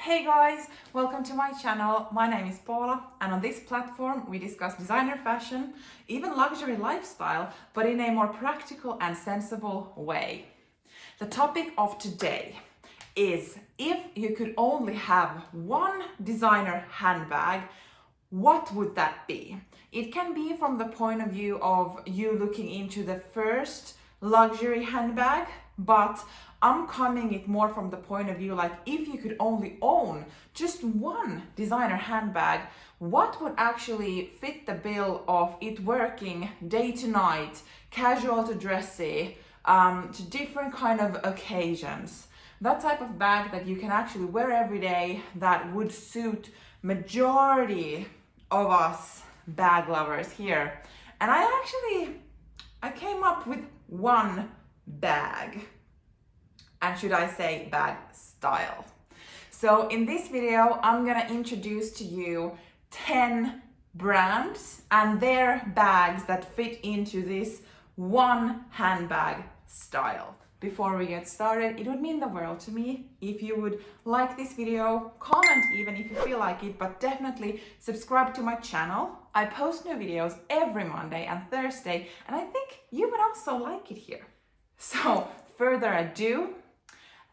Hey guys, welcome to my channel. My name is Paula, and on this platform we discuss designer fashion, even luxury lifestyle, but in a more practical and sensible way. The topic of today is, if you could only have one designer handbag, what would that be? It can be from the point of view of you looking into the first luxury handbag, but I'm coming it more from the point of view like, if you could only own just one designer handbag, what would actually fit the bill of it working day to night, casual to dressy, to different kind of occasions. That type of bag that you can actually wear every day, that would suit majority of us bag lovers here. And I came up with one bag, and should I say bag style. So in this video, I'm gonna introduce to you 10 brands and their bags that fit into this one handbag style. Before we get started, it would mean the world to me if you would like this video, comment even if you feel like it, but definitely subscribe to my channel. I post new videos every Monday and Thursday, and I think you would also like it here. So further ado,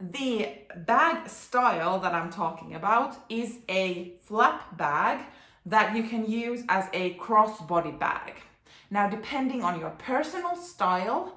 the bag style that I'm talking about is a flap bag that you can use as a crossbody bag. Now, depending on your personal style,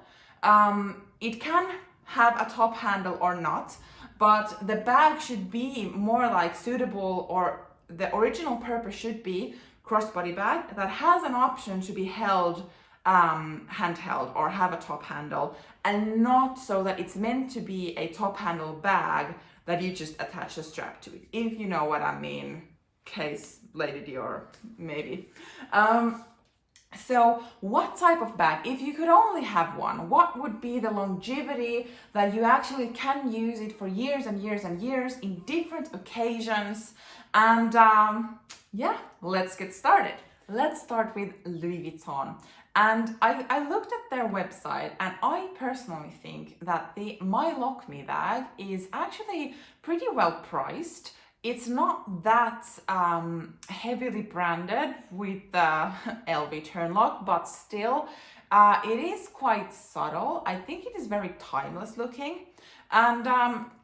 it can have a top handle or not, but the bag should be more like suitable, or the original purpose should be crossbody bag that has an option to be held handheld or have a top handle, and not so that it's meant to be a top handle bag that you just attach a strap to it, if you know what I mean. Case Lady Dior, maybe. So what type of bag, if you could only have one, what would be the longevity that you actually can use it for years and years and years in different occasions? And yeah, let's get started. Let's start with Louis Vuitton. And I looked at their website, and I personally think that the My Lock Me bag is actually pretty well priced. It's not that heavily branded with the LV turn lock, but still it is quite subtle. I think it is very timeless looking, and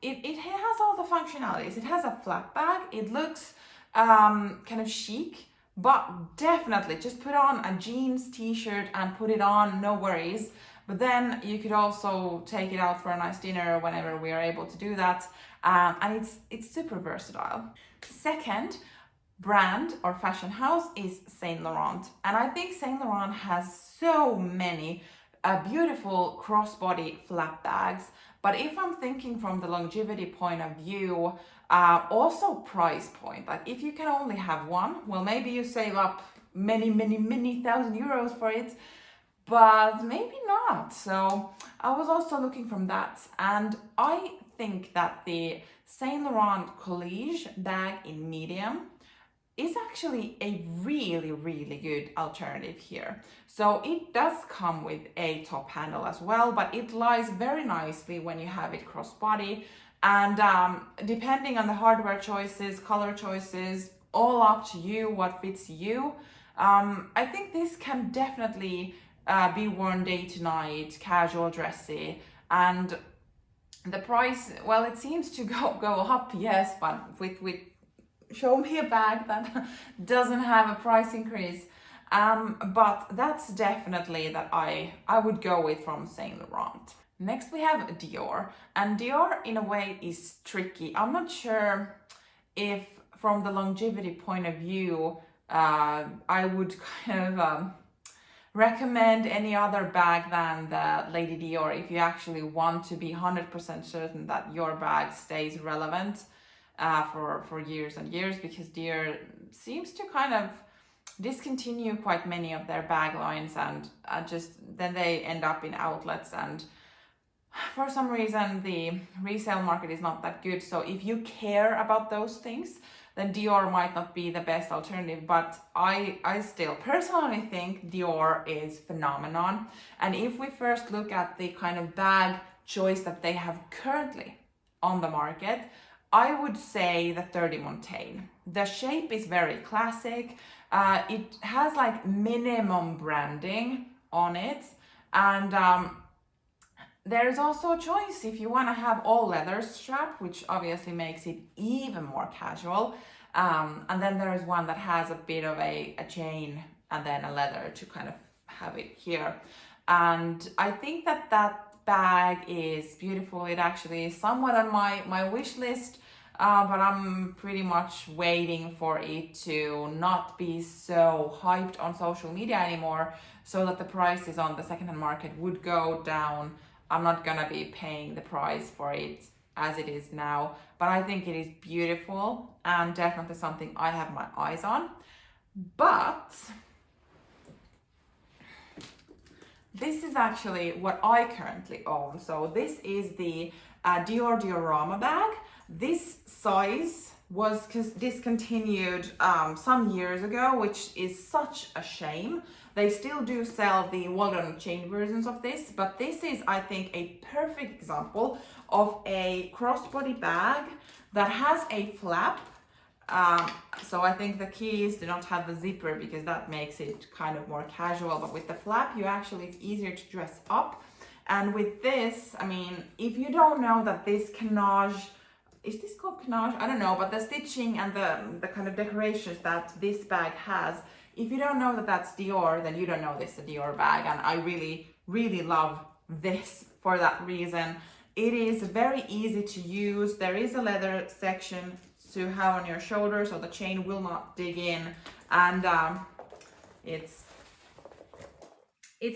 it has all the functionalities. It has a flap bag. It looks kind of chic, but definitely just put on a jeans t-shirt and put it on, no worries. But then you could also take it out for a nice dinner whenever we are able to do that. And it's super versatile. Second brand or fashion house is Saint Laurent. And I think Saint Laurent has so many beautiful crossbody flap bags. But if I'm thinking from the longevity point of view, also price point, like if you can only have one, well, maybe you save up many thousand euros for it, but maybe not. So I was also looking from that, and I think that the Saint Laurent College bag in medium is actually a really good alternative here. So it does come with a top handle as well, but it lies very nicely when you have it crossbody. And depending on the hardware choices, color choices, all up to you, what fits you. I think this can definitely be worn day to night, casual, dressy, and the price, well, it seems to go up, yes, but with show me a bag that doesn't have a price increase. But that's definitely that I would go with from Saint Laurent. Next we have Dior, and Dior in a way is tricky. I'm not sure if from the longevity point of view I would kind of recommend any other bag than the Lady Dior if you actually want to be 100% certain that your bag stays relevant for years and years, because Dior seems to kind of discontinue quite many of their bag lines, and just then they end up in outlets, and for some reason the resale market is not that good. So if you care about those things, then Dior might not be the best alternative, but I still personally think Dior is phenomenon. And if we first look at the kind of bag choice that they have currently on the market, I would say the 30 Montaigne. The shape is very classic. It has like minimum branding on it, and there is also a choice if you want to have all leather strap, which obviously makes it even more casual. And then there is one that has a bit of a chain and then a leather to kind of have it here. And I think that that bag is beautiful. It actually is somewhat on my wish list, but I'm pretty much waiting for it to not be so hyped on social media anymore, so that the prices on the secondhand market would go down. I'm not gonna be paying the price for it as it is now, but I think it is beautiful and definitely something I have my eyes on. But this is actually what I currently own. So this is the Dior Diorama bag. This size was discontinued some years ago, which is such a shame. They still do sell the wooden chain versions of this, but this is, I think, a perfect example of a crossbody bag that has a flap. So I think the key is to not have the zipper, because that makes it kind of more casual, but with the flap, it's easier to dress up. And with this, I mean, if you don't know that this canage, is this called canage? I don't know, but the stitching and the kind of decorations that this bag has, if you don't know that that's Dior, then you don't know this is a Dior bag. And I really, really love this for that reason. It is very easy to use. There is a leather section to have on your shoulder, so the chain will not dig in. And it's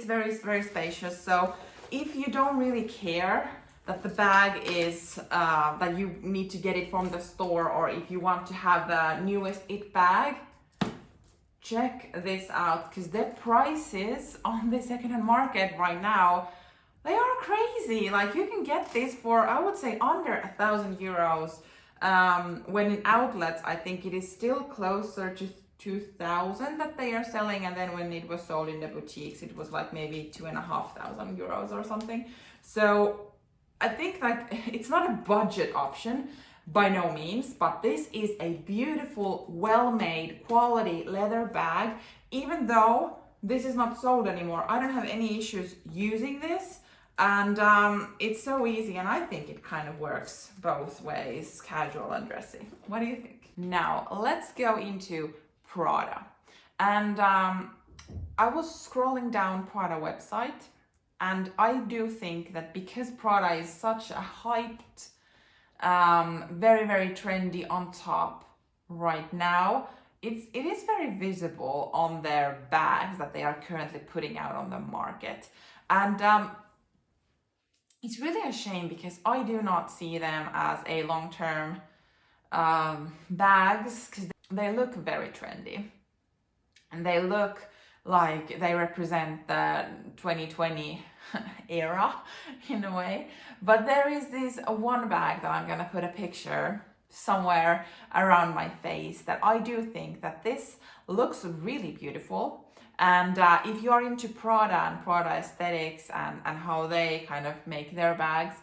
very, very spacious. So if you don't really care that the bag is, that you need to get it from the store, or if you want to have the newest it bag, check this out, because the prices on the secondhand market right now, they are crazy. Like, you can get this for, I would say, under €1,000. When in outlets, I think it is still closer to 2,000 that they are selling, and then when it was sold in the boutiques, it was like maybe €2,500 or something. So I think like it's not a budget option by no means, but this is a beautiful, well-made, quality leather bag. Even though this is not sold anymore, I don't have any issues using this, and it's so easy, and I think it kind of works both ways, casual and dressy. What do you think? Now let's go into Prada. And I was scrolling down Prada website, and I do think that because Prada is such a hyped, very, very trendy on top right now, it is very visible on their bags that they are currently putting out on the market. And it's really a shame, because I do not see them as a long-term bags, because they look very trendy and they look like they represent the 2020 era in a way. But there is this one bag that I'm gonna put a picture somewhere around my face that I do think that this looks really beautiful. And if you are into Prada and Prada aesthetics and how they kind of make their bags,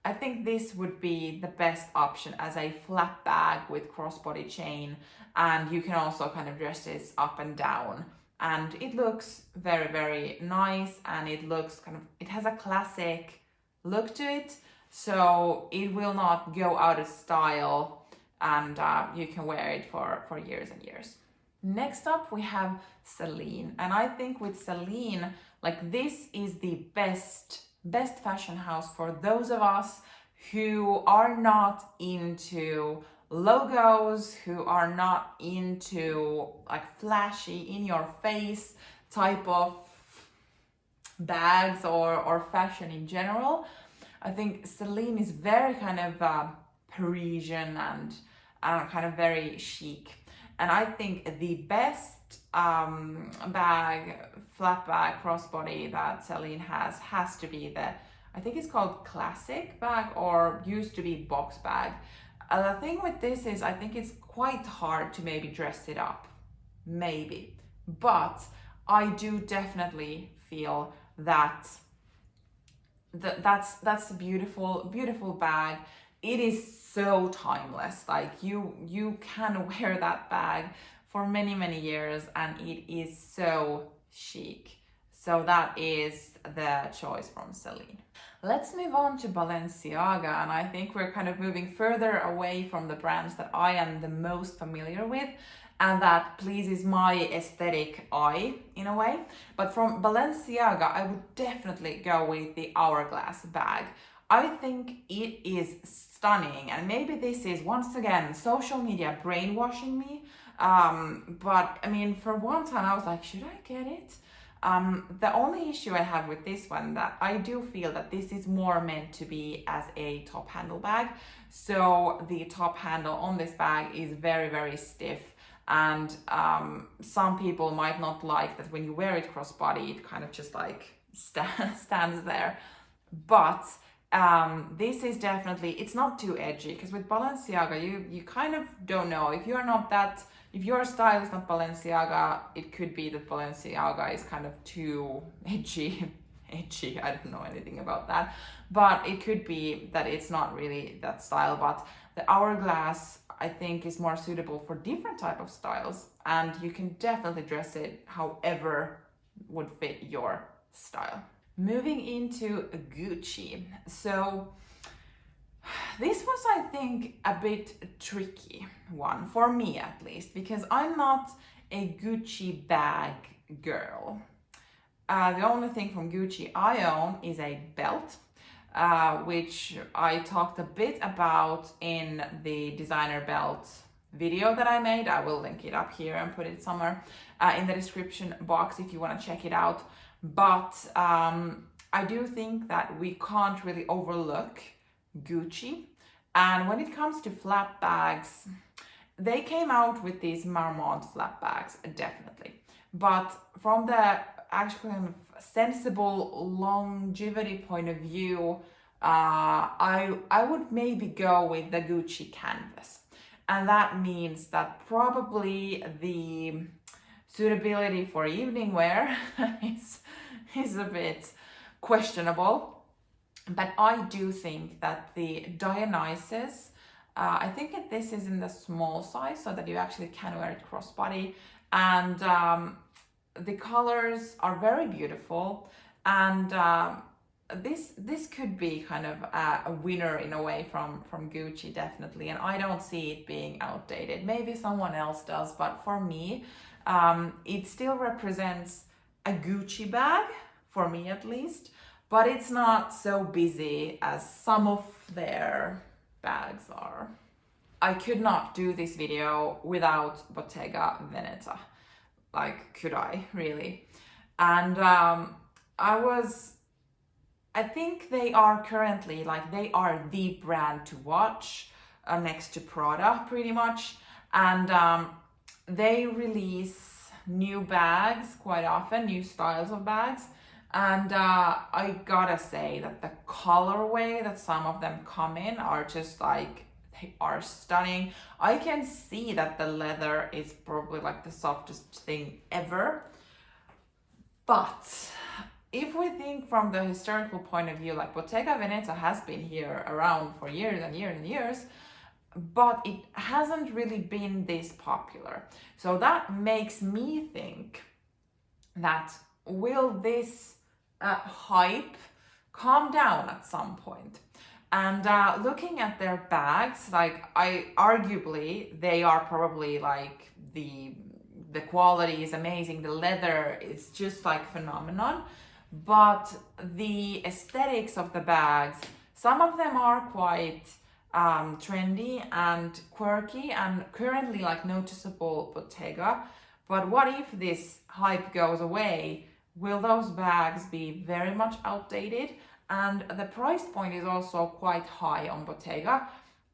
I think this would be the best option as a flat bag with crossbody chain. And you can also kind of dress this up and down. And it looks very, very nice, and it looks kind of, it has a classic look to it. So it will not go out of style, and you can wear it for years and years. Next up, we have CELINE. And I think with CELINE, like, this is the best fashion house for those of us who are not into logos, who are not into like flashy, in your face type of bags or fashion in general. I think CELINE is very kind of Parisian and kind of very chic. And I think the best bag, flat bag, crossbody that CELINE has to be the, I think it's called classic bag, or used to be box bag. The thing with this is I think it's quite hard to maybe dress it up, maybe. But I do definitely feel that that's a beautiful, beautiful bag. it is so timeless. Like you can wear that bag for many years and it is so chic. So that is the choice from Celine. Let's move on to Balenciaga, and I think we're kind of moving further away from the brands that I am the most familiar with and that pleases my aesthetic eye in a way. But from Balenciaga, I would definitely go with the Hourglass bag. I think it is stunning, and maybe this is once again social media brainwashing me. But I mean, for one time I was like, should I get it? The only issue I have with this one, that I do feel that this is more meant to be as a top handle bag. So the top handle on this bag is very stiff, and some people might not like that when you wear it crossbody, it kind of just like stands there. But this is definitely, it's not too edgy, because with Balenciaga, you kind of don't know if you're not that. If your style is not Balenciaga, it could be that Balenciaga is kind of too edgy. I don't know anything about that. But it could be that it's not really that style. But the Hourglass, I think, is more suitable for different type of styles. And you can definitely dress it however would fit your style. Moving into Gucci. So this was, I think, a bit tricky one, for me at least, because I'm not a Gucci bag girl. The only thing from Gucci I own is a belt, which I talked a bit about in the designer belt video that I made. I will link it up here and put it somewhere in the description box if you want to check it out. But I do think that we can't really overlook Gucci. And when it comes to flap bags, they came out with these Marmont flap bags, definitely. But from the actual kind of sensible longevity point of view, I would maybe go with the Gucci canvas. And that means that probably the suitability for evening wear is a bit questionable. But I do think that the Dionysus, I think that this is in the small size so that you actually can wear it crossbody. And the colors are very beautiful. And this could be kind of a winner in a way from Gucci, definitely. And I don't see it being outdated. Maybe someone else does, but for me, it still represents a Gucci bag, for me at least. But it's not so busy as some of their bags are. I could not do this video without Bottega Veneta. Like, could I, really? And I think they are currently, like, they are the brand to watch next to Prada, pretty much. And they release new bags quite often, new styles of bags. And I gotta say that the colorway that some of them come in are just like, they are stunning. I can see that the leather is probably like the softest thing ever. But if we think from the historical point of view, like Bottega Veneta has been here around for years and years and years, but it hasn't really been this popular. So that makes me think that will this hype calm down at some point? And looking at their bags, like, arguably they are probably like the quality is amazing, the leather is just like phenomenon, but the aesthetics of the bags, some of them are quite trendy and quirky and currently like noticeable Bottega. But what if this hype goes away? Will those bags be very much outdated? And the price point is also quite high on Bottega.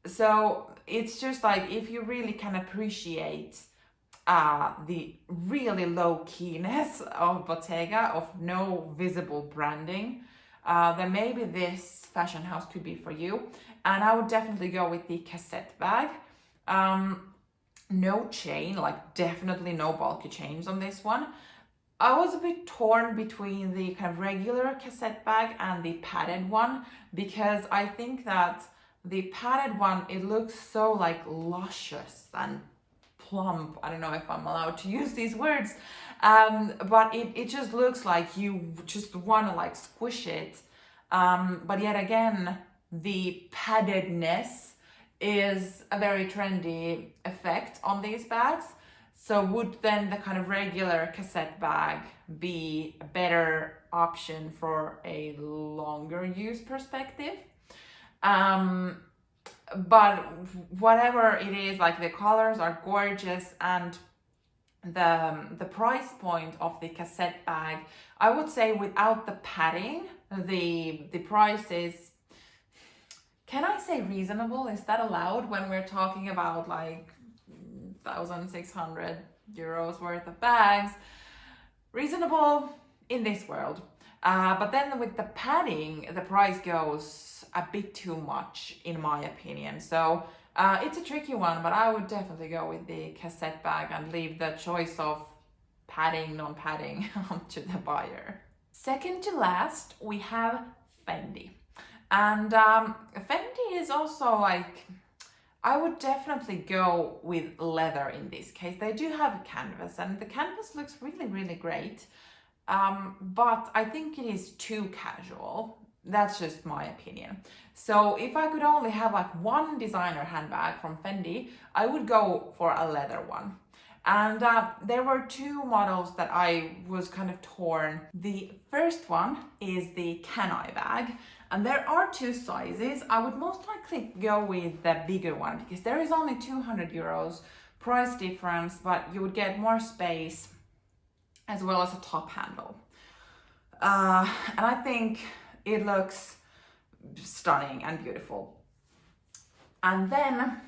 So it's just like, if you really can appreciate the really low keyness of Bottega, of no visible branding, then maybe this fashion house could be for you. And I would definitely go with the cassette bag. No chain, like definitely no bulky chains on this one. I was a bit torn between the kind of regular cassette bag and the padded one, because I think that The padded one, it looks so like luscious and plump. I don't know if I'm allowed to use these words, but it just looks like you just want to like squish it. But yet again, the paddedness is a very trendy effect on these bags. So would then the kind of regular cassette bag be a better option for a longer use perspective? But whatever it is, like the colors are gorgeous, and the price point of the cassette bag, I would say without the padding, the price is, can I say reasonable? Is that allowed when we're talking about like 1,600 euros worth of bags? Reasonable in this world. But then with the padding, the price goes a bit too much, in my opinion. So it's a tricky one, but I would definitely go with the cassette bag and leave the choice of padding, non-padding to the buyer. Second to last, we have Fendi. And Fendi is also like, I would definitely go with leather in this case. They do have a canvas, and the canvas looks really, really great. But I think it is too casual. That's just my opinion. So if I could only have like one designer handbag from Fendi, I would go for a leather one. And there were two models that I was kind of torn. The first one is the Can I bag, and there are two sizes. I would most likely go with the bigger one because there is only 200 euros price difference, but you would get more space as well as a top handle. And I think it looks stunning and beautiful. And then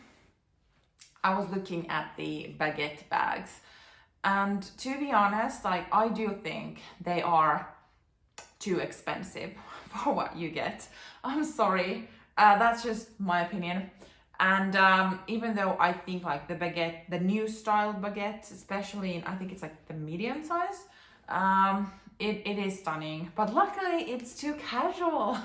I was looking at the baguette bags, and to be honest, like I do think they are too expensive for what you get. I'm sorry, that's just my opinion. And even though I think like the baguette, the new style baguette, especially in, I think it's like the medium size, it is stunning, but luckily it's too casual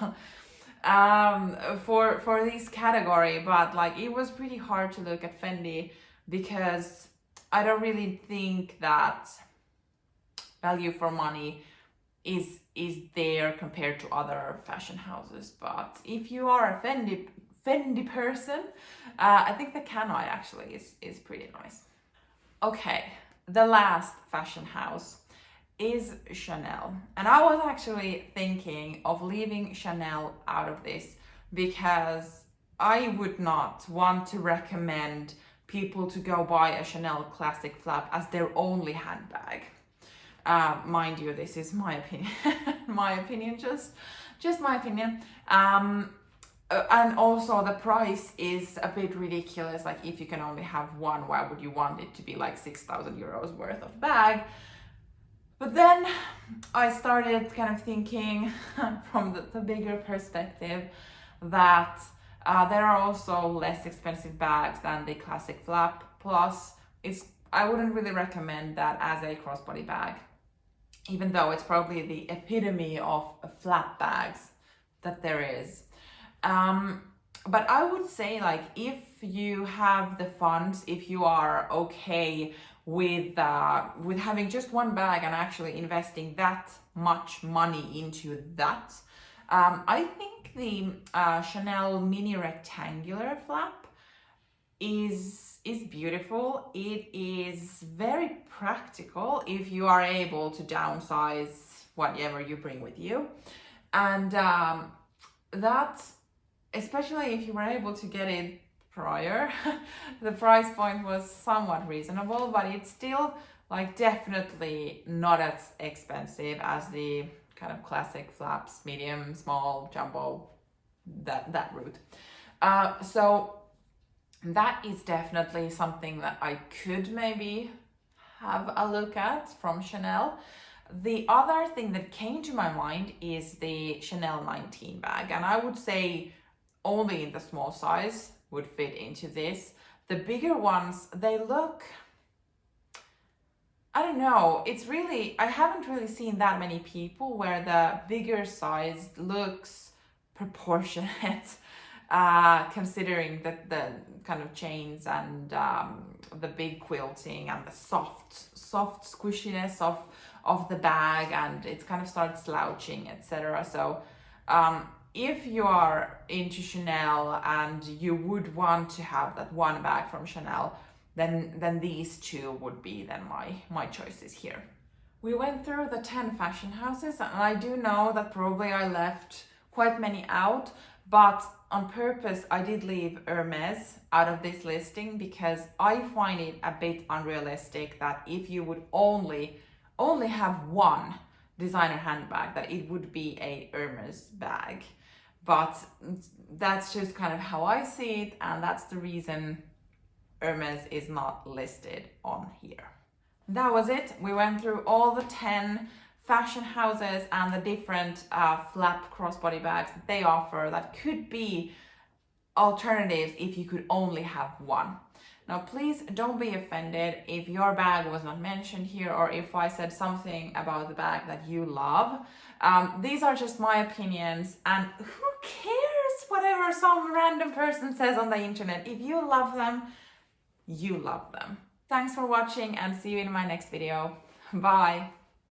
for this category. But like it was pretty hard to look at Fendi because I don't really think that value for money is there compared to other fashion houses. But if you are a Fendi person, I think the Can I actually is pretty nice. Okay, the last fashion house is Chanel. And I was actually thinking of leaving Chanel out of this because I would not want to recommend people to go buy a Chanel classic flap as their only handbag. Mind you, this is my opinion, just my opinion. And also the price is a bit ridiculous. Like if you can only have one, why would you want it to be like 6,000 euros worth of bag? But then I started kind of thinking from the bigger perspective that there are also less expensive bags than the classic flap. Plus, I wouldn't really recommend that as a crossbody bag, even though it's probably the epitome of flap bags that there is. But I would say like if you have the funds, if you are okay with having just one bag and actually investing that much money into that, I think the Chanel mini rectangular flap is beautiful. It is very practical if you are able to downsize whatever you bring with you, and that, especially if you were able to get it prior, the price point was somewhat reasonable, but it's still like definitely not as expensive as the kind of classic flaps, medium, small, jumbo, that route. So that is definitely something that I could maybe have a look at from Chanel. The other thing that came to my mind is the Chanel 19 bag, and I would say only in the small size would fit into this. The bigger ones, they look, I don't know, it's really, I haven't really seen that many people where the bigger size looks proportionate. considering the kind of chains and the big quilting and the soft squishiness of the bag, and it kind of starts slouching, etc. So if you are into Chanel and you would want to have that one bag from Chanel, then these two would be then my choices here. We went through the 10 fashion houses, and I do know that probably I left quite many out, but on purpose I did leave Hermes out of this listing because I find it a bit unrealistic that if you would only have one designer handbag, that it would be a Hermes bag. But that's just kind of how I see it, and that's the reason Hermes is not listed on here. That was it. We went through all the 10 fashion houses and the different flap crossbody bags that they offer that could be alternatives if you could only have one. Now, please don't be offended if your bag was not mentioned here or if I said something about the bag that you love. These are just my opinions, and who cares whatever some random person says on the internet. If you love them, you love them. Thanks for watching, and see you in my next video. Bye.